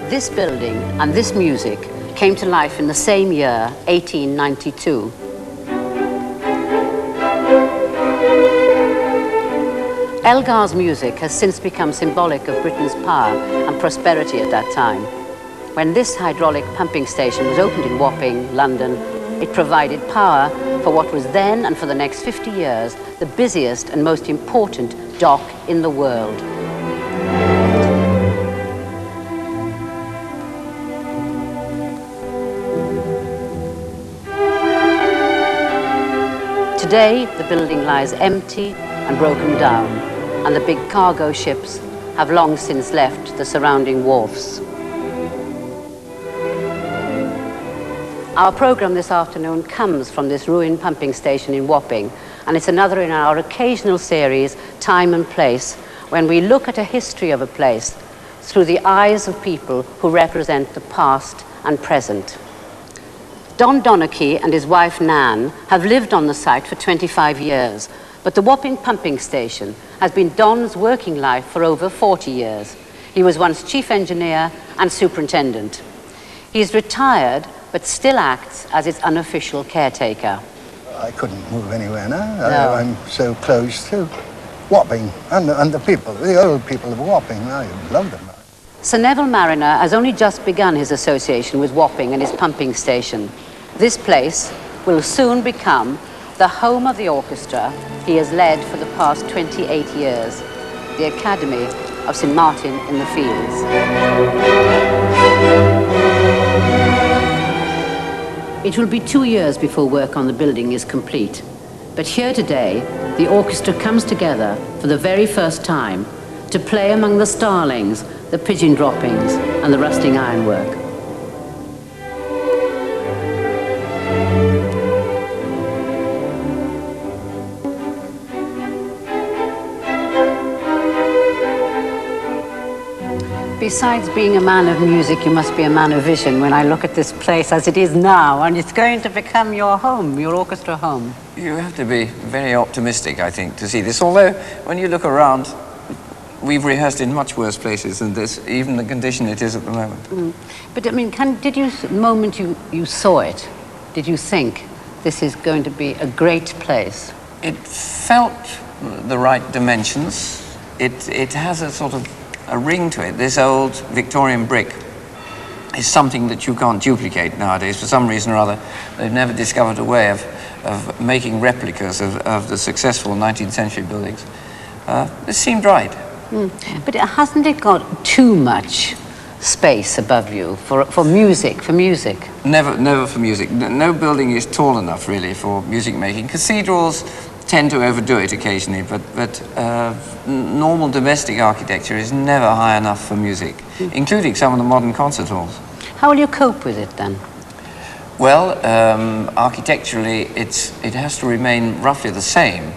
This building and this music came to life in the same year, 1892. Elgar's music has since become symbolic of Britain's power and prosperity at that time. When this hydraulic pumping station was opened in Wapping, London, it provided power for what was then and for the next 50 years the busiest and most important dock in the world. Today, the building lies empty and broken down, and the big cargo ships have long since left the surrounding wharfs. Our programme this afternoon comes from this ruined pumping station in Wapping, and it's another in our occasional series, Time and Place, when we look at a history of a place through the eyes of people who represent the past and present. Don Donachie and his wife Nan have lived on the site for 25 years, but the Wapping pumping station has been Don's working life for over 40 years. He was once chief engineer and superintendent. He's retired, but still acts as its unofficial caretaker. I couldn't move anywhere now. No. I'm so close to Wapping and the people, the old people of Wapping. I love them. Sir Neville Marriner has only just begun his association with Wapping and his pumping station. This place will soon become the home of the orchestra he has led for the past 28 years, the Academy of St Martin in the Fields. It will be 2 years before work on the building is complete. But here today, the orchestra comes together for the very first time to play among the starlings, the pigeon droppings, and the rusting ironwork. Besides being a man of music, you must be a man of vision when I look at this place as it is now, and it's going to become your home, your orchestra home. You have to be very optimistic, I think, to see this. Although, when you look around, we've rehearsed in much worse places than this, even the condition it is at the moment. But, I mean, did you, the moment you saw it, did you think this is going to be a great place? It felt the right dimensions. It has a sort of a ring to it. This old Victorian brick is something that you can't duplicate nowadays. For some reason or other, they've never discovered a way of making replicas of the successful 19th century buildings. This seemed right. But hasn't it got too much space above you for music, Never for music. No building is tall enough, really, for music making. Cathedrals tend to overdo it occasionally, but normal domestic architecture is never high enough for music, including some of the modern concert halls. How will you cope with it then? Well, architecturally, it has to remain roughly the same,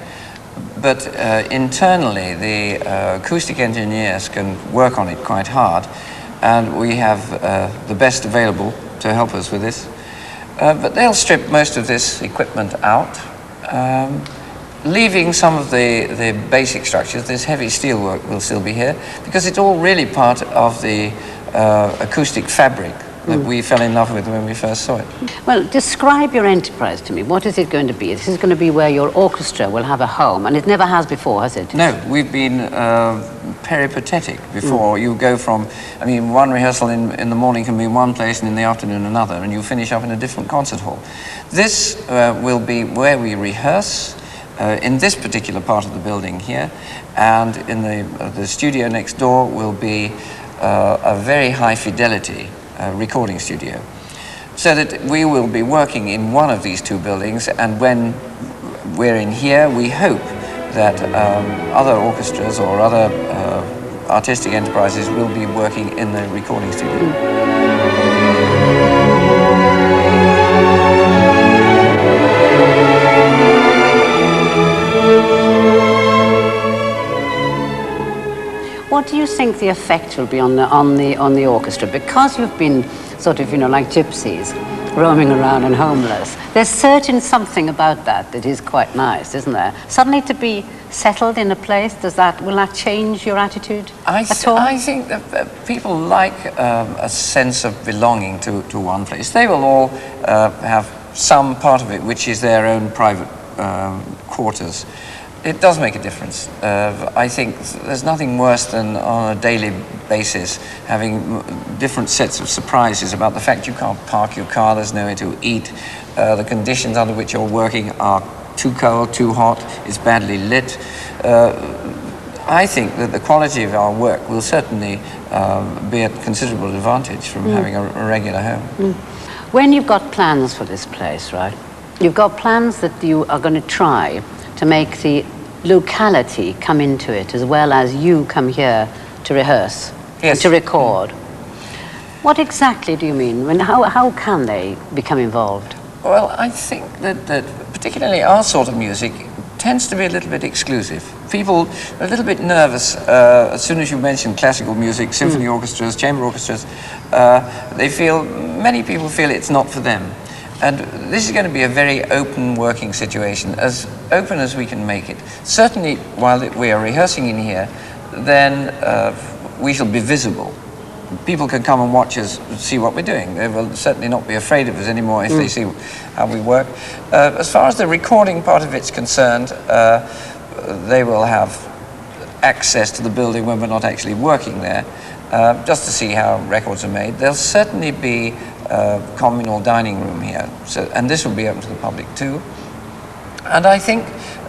but internally, the acoustic engineers can work on it quite hard, and we have the best available to help us with this. But they'll strip most of this equipment out, leaving some of the basic structures. This heavy steel work will still be here, because it's all really part of the acoustic fabric that we fell in love with when we first saw it. Well, describe your enterprise to me. What is it going to be? This is going to be where your orchestra will have a home, and it never has before, has it? No, we've been peripatetic before. You go from, I mean, one rehearsal in the morning can be one place and in the afternoon another, and you finish up in a different concert hall. This will be where we rehearse, in this particular part of the building here, and in the studio next door will be a very high fidelity recording studio, so that we will be working in one of these two buildings, and when we're in here, we hope that other orchestras or other artistic enterprises will be working in the recording studio. What do you think the effect will be on the orchestra? Because you've been sort of, like gypsies, roaming around and homeless. There's certain something about that that is quite nice, isn't there? Suddenly to be settled in a place, will that change your attitude at all? I think that people like a sense of belonging to one place. They will all have some part of it which is their own private quarters. It does make a difference. I think there's nothing worse than on a daily basis having different sets of surprises about the fact you can't park your car, there's nowhere to eat, the conditions under which you're working are too cold, too hot, it's badly lit. I think that the quality of our work will certainly be at considerable advantage from having a regular home. When you've got plans for this place, right, you've got plans that you are going to try to make the locality come into it as well as you come here to rehearse and to record. What exactly do you mean? How can they become involved? Well, I think that particularly our sort of music tends to be a little bit exclusive. People are a little bit nervous as soon as you mention classical music, symphony orchestras, chamber orchestras. Many people feel it's not for them. And this is going to be a very open working situation, as open as we can make it. Certainly, while we are rehearsing in here, then we shall be visible. People can come and watch us, see what we're doing. They will certainly not be afraid of us anymore if they see how we work. As far as the recording part of it's concerned, they will have access to the building when we're not actually working there, just to see how records are made. There'll certainly be communal dining room here, and this will be open to the public too. And I think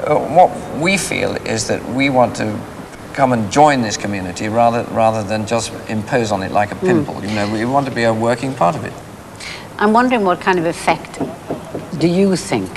what we feel is that we want to come and join this community rather than just impose on it like a pimple. You know, we want to be a working part of it. I'm wondering what kind of effect do you think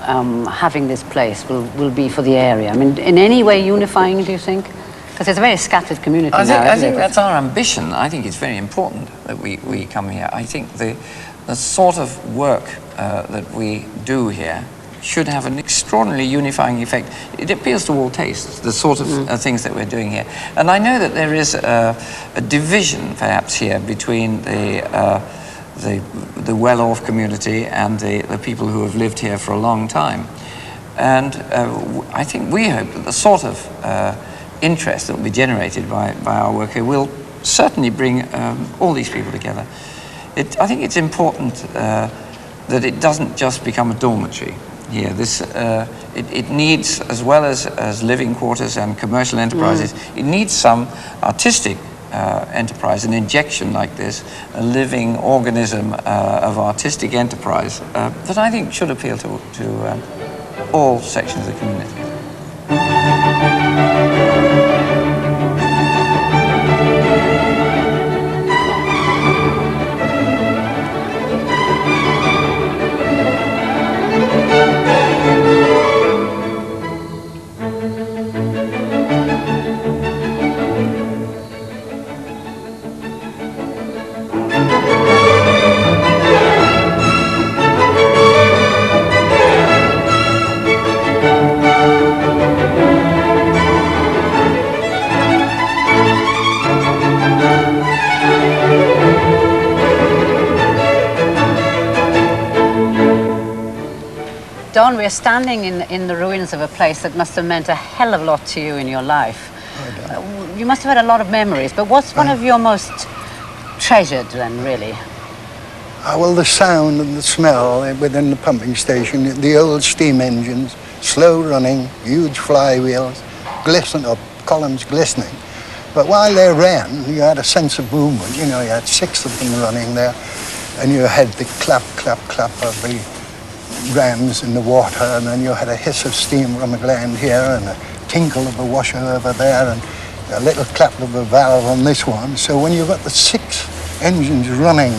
having this place will be for the area? I mean, in any way unifying, do you think? Because it's a very scattered community now. I think that's our ambition. I think it's very important that we come here. I think the sort of work that we do here should have an extraordinarily unifying effect. It appeals to all tastes, the sort of things that we're doing here. And I know that there is a division, perhaps, here between the well-off community and the people who have lived here for a long time. And I think we hope that the sort of interest that will be generated by our work here will certainly bring all these people together. I think it's important that it doesn't just become a dormitory here. It needs, as well as living quarters and commercial enterprises, it needs some artistic enterprise, an injection like this, a living organism of artistic enterprise that I think should appeal to all sections of the community. Don, we're standing in the ruins of a place that must have meant a hell of a lot to you in your life. You must have had a lot of memories, but what's one of your most treasured then, really? Well, the sound and the smell within the pumping station, the old steam engines, slow running, huge flywheels, columns glistening. But while they ran, you had a sense of movement. You know, you had 6 of them running there, and you had the clap, clap, clap of the rams in the water, and then you had a hiss of steam from a gland here, and a tinkle of a washer over there, and a little clap of a valve on this one. So when you've got the 6 engines running,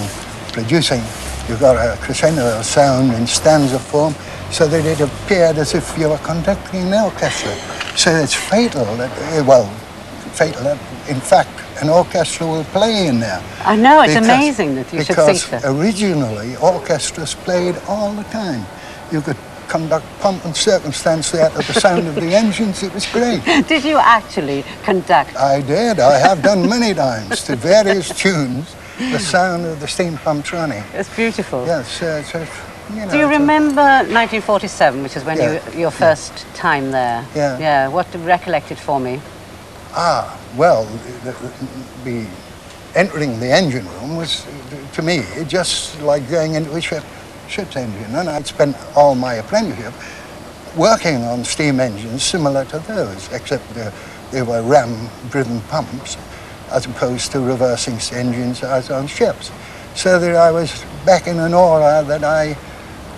producing, you've got a crescendo sound in stanza form, so that it appeared as if you were conducting an orchestra. So it's fatal that, in fact, an orchestra will play in there. I know, it's amazing that you should think that. Because originally, orchestras played all the time. You could conduct pomp and circumstance there to the sound of the engines. It was great. Did you actually conduct? I did. I have done many times to various tunes. the sound of the steam pumps running. It's beautiful. Yes, you know, Do you remember 1947, which is when your first time there? Yeah. Yeah. What do you recollect it for me? Well, the entering the engine room was, to me, just like going into a ship's engine. And I'd spent all my apprenticeship working on steam engines similar to those, except they were ram-driven pumps as opposed to reversing engines as on ships. So that I was back in an aura that I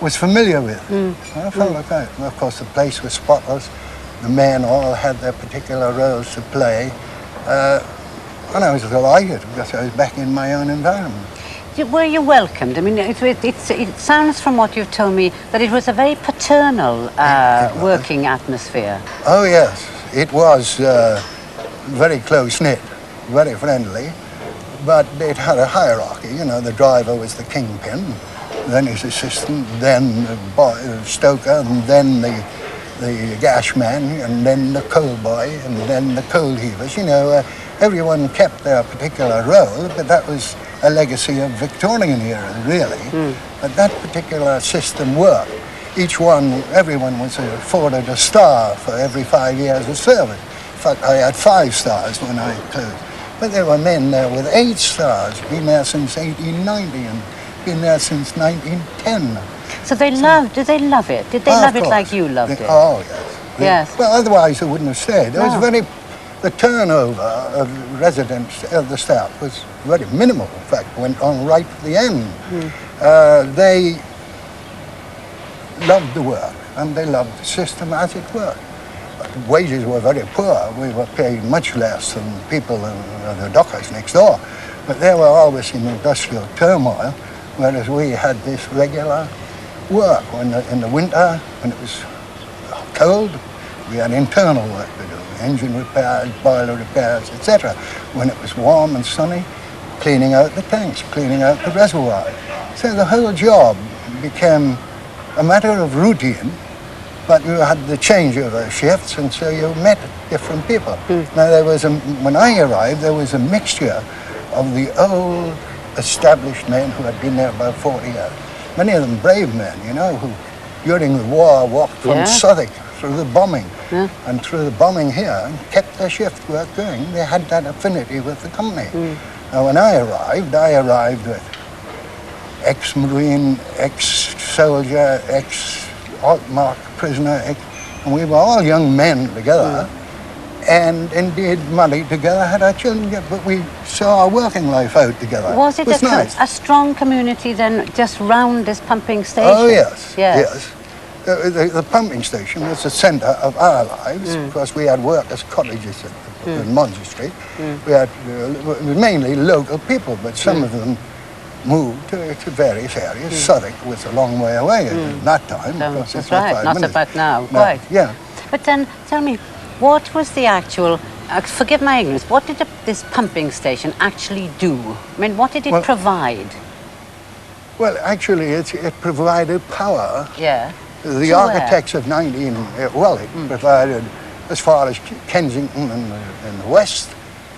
was familiar with. I felt like that. And of course, the place was spotless. The men all had their particular roles to play. And I was delighted because I was back in my own environment. Were you welcomed? I mean, it sounds from what you've told me that it was a very paternal working atmosphere. Oh yes, it was very close-knit, very friendly, but it had a hierarchy. You know, the driver was the kingpin, then his assistant, then the stoker, and then the gash man, and then the coal boy, and then the coal heavers. You know, everyone kept their particular role, but that was a legacy of Victorian era, really. But that particular system worked. Everyone was afforded a star for every 5 years of service. In fact, I had 5 stars when I closed. But there were men there with 8 stars, been there since 1890 and been there since 1910. So did they love it? Did they love it like you loved it? Oh, yes. Yes. Well, otherwise I wouldn't have stayed. The turnover of residents, of the staff, was very minimal. In fact, went on right to the end. They loved the work and they loved the system as it worked. But the wages were very poor. We were paid much less than people in the dockers next door. But they were always in industrial turmoil, whereas we had this regular work. In the winter, when it was cold, we had internal work to do. Engine repairs, boiler repairs, etc. When it was warm and sunny, cleaning out the tanks, cleaning out the reservoir. So the whole job became a matter of routine, but you had the changeover shifts, and so you met different people. Now when I arrived, there was a mixture of the old established men who had been there about 40 years. Many of them brave men, you know, who during the war walked from Southwark through the bombing and through the bombing here and kept their shift work going. They had that affinity with the company. Now when I arrived with ex-Marine, ex-soldier, ex-Altmark prisoner, and we were all young men together and indeed married together, had our children together, but we saw our working life out together. Was it nice. a strong community then just round this pumping station? Oh yes, yes. The pumping station was the centre of our lives because we had workers' cottages in Monza Street. We had mainly local people, but some of them moved to various areas. Southwark was a long way away at that time. That's right, not so bad now, no, quite. Yeah. But then, tell me, what was the actual, forgive my ignorance, what did this pumping station actually do? I mean, what did it provide? Well, actually, it provided power. Yeah. The architects of it provided as far as Kensington in the west,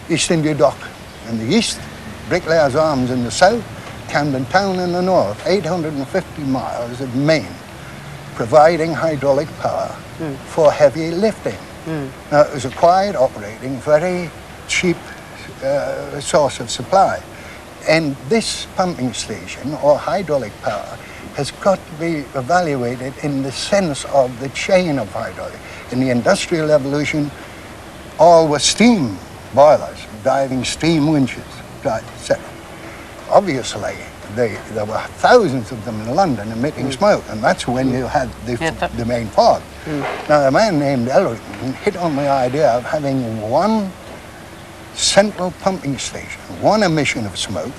East India Dock in the east, Bricklayers Arms in the south, Camden Town in the north, 850 miles of main, providing hydraulic power for heavy lifting. Now, it was a quiet operating, very cheap source of supply. And this pumping station, or hydraulic power, has got to be evaluated in the sense of the chain of hydraulic. In the Industrial Revolution, all were steam boilers, driving steam winches, etc. Obviously, there were thousands of them in London emitting smoke, and that's when you had the main fog. Now, a man named Ellerton hit on the idea of having one central pumping station, one emission of smoke,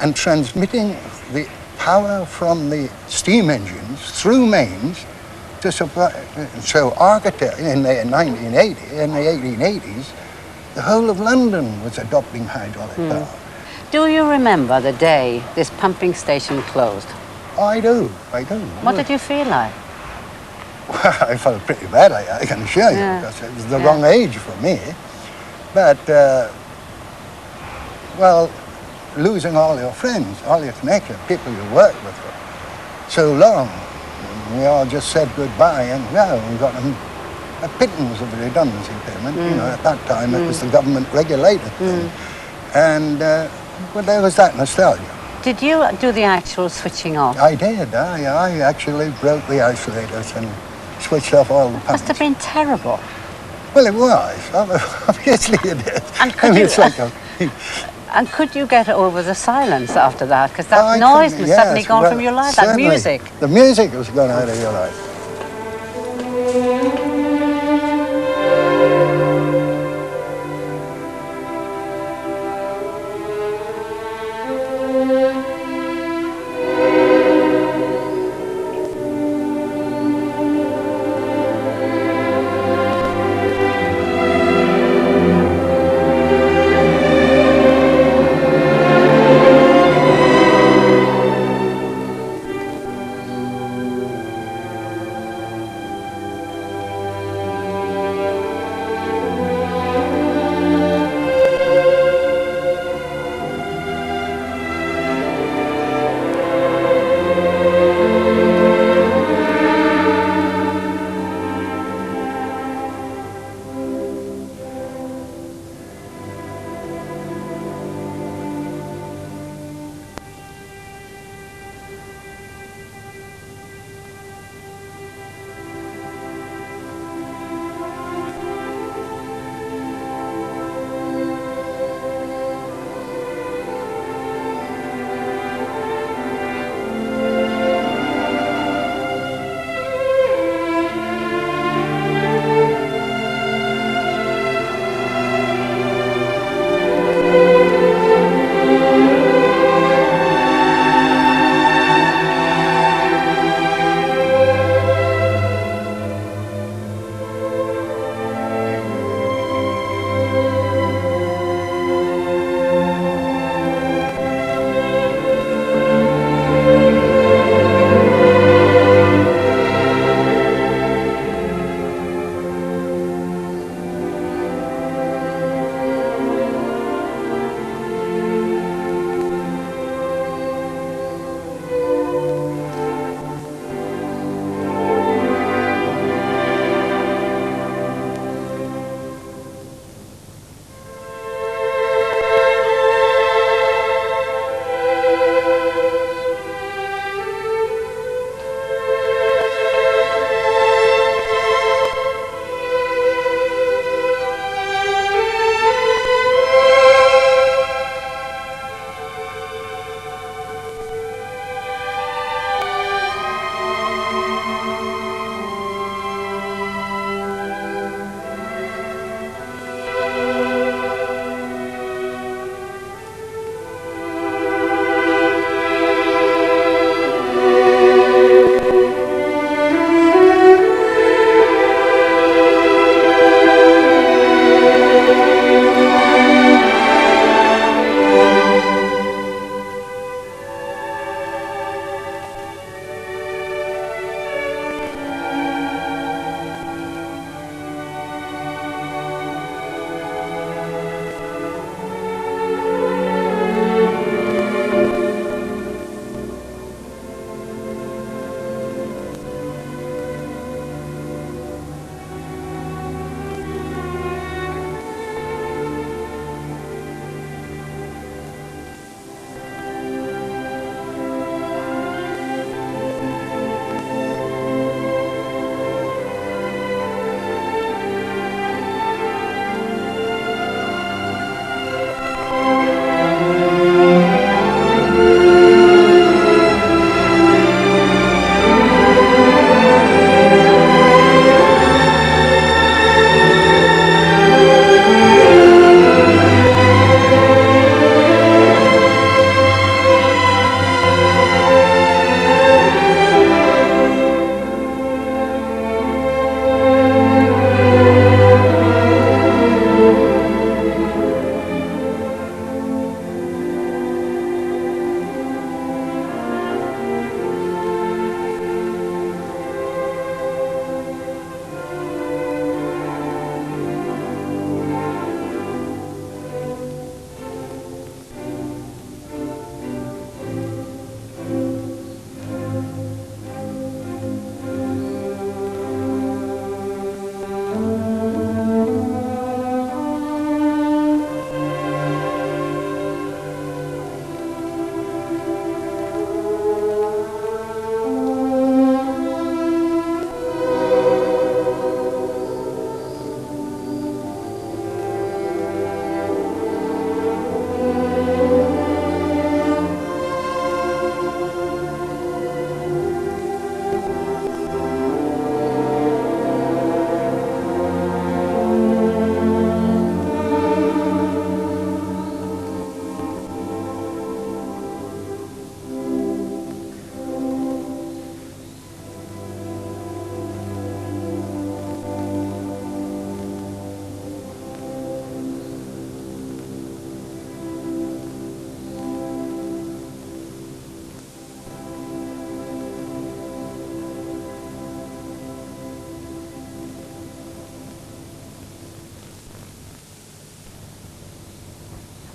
and transmitting the power from the steam engines through mains to supply. So in the 1880s, the whole of London was adopting hydraulic power. Do you remember the day this pumping station closed? I do. What did you feel like? Well, I felt pretty badly, I can assure you, because it was the wrong age for me. But, well, losing all your friends, all your connection, people you work with for so long. We all just said goodbye, and well, we got a pittance of redundancy payment. You know, at that time it was the government regulated thing. And well, there was that nostalgia. Did you do the actual switching off? I did. I actually broke the isolators and switched off all the pumps. Must have been terrible. Well, it was. Obviously it did. And I mean, it's like a... And could you get over the silence after that? Because that noise was suddenly gone from your life, that music. The music was gone out of your life.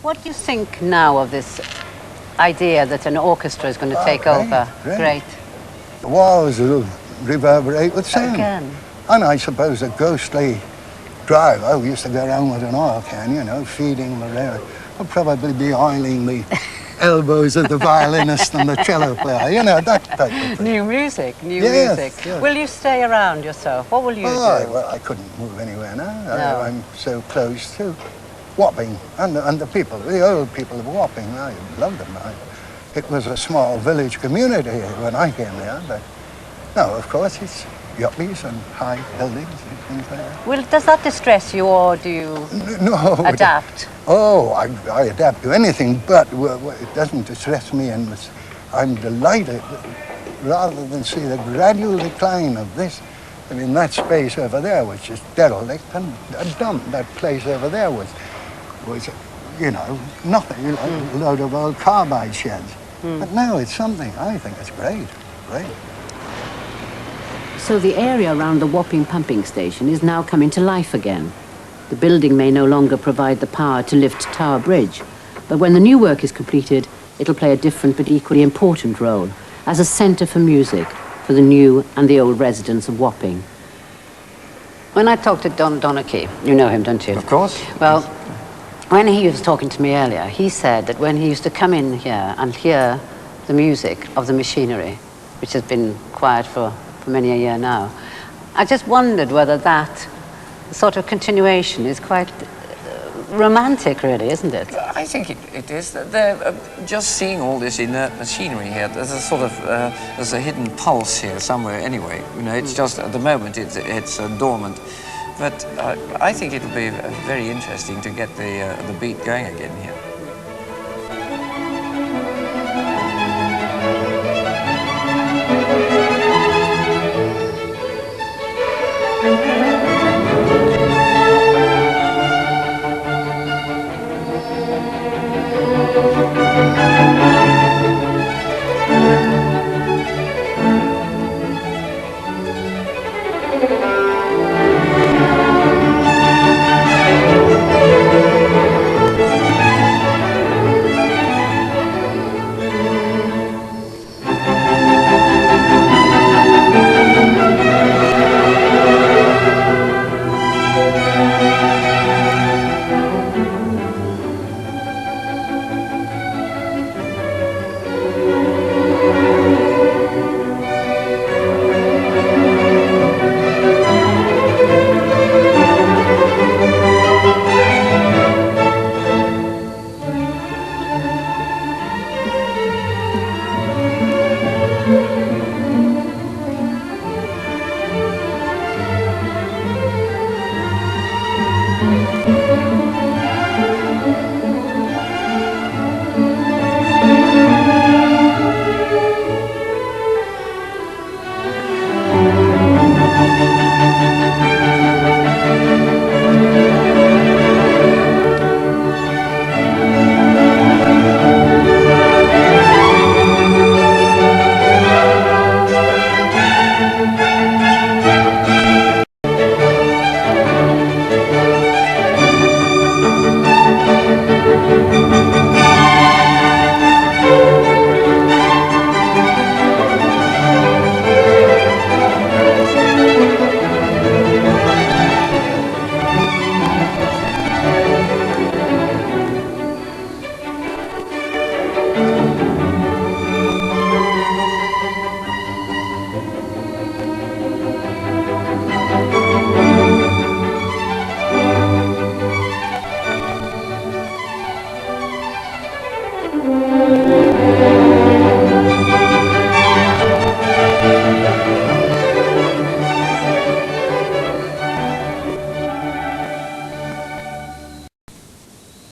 What do you think now of this idea that an orchestra is going to take over? Great. The walls will reverberate with sound. Again. And I suppose a ghostly driver who used to go around with an oil can, you know, feeding the air, will probably be oiling the elbows of the violinist and the cello player, you know, that type of thing. New music, new music. Yes. Will you stay around yourself? What will you do? Well, I couldn't move anywhere now. No. I'm so close to Wapping and the people, the old people of Wapping. I love them. It was a small village community when I came here, but now, of course, it's yuppies and high buildings and things like that. Well, does that distress you, or do you No. adapt? I adapt to anything, but it doesn't distress me, and I'm delighted rather than see the gradual decline of this. I mean, that space over there was just derelict and a dump. That place over there was you know, nothing, you know, a load of old carbide sheds. But now it's something. I think it's great, great. So the area around the Wapping pumping station is now coming to life again. The building may no longer provide the power to lift Tower Bridge, but when the new work is completed, it'll play a different but equally important role as a centre for music for the new and the old residents of Wapping. When I talked to Don Donachie, you know him, don't you? Of course. Well, when he was talking to me earlier, he said that when he used to come in here and hear the music of the machinery, which has been quiet for many a year now, I just wondered whether that sort of continuation is quite romantic, really, isn't it? I think it is. Just seeing all this inert machinery here, there's a sort of there's a hidden pulse here somewhere. Anyway, you know, it's just at the moment it's dormant. But I think it'll be very interesting to get the beat going again here.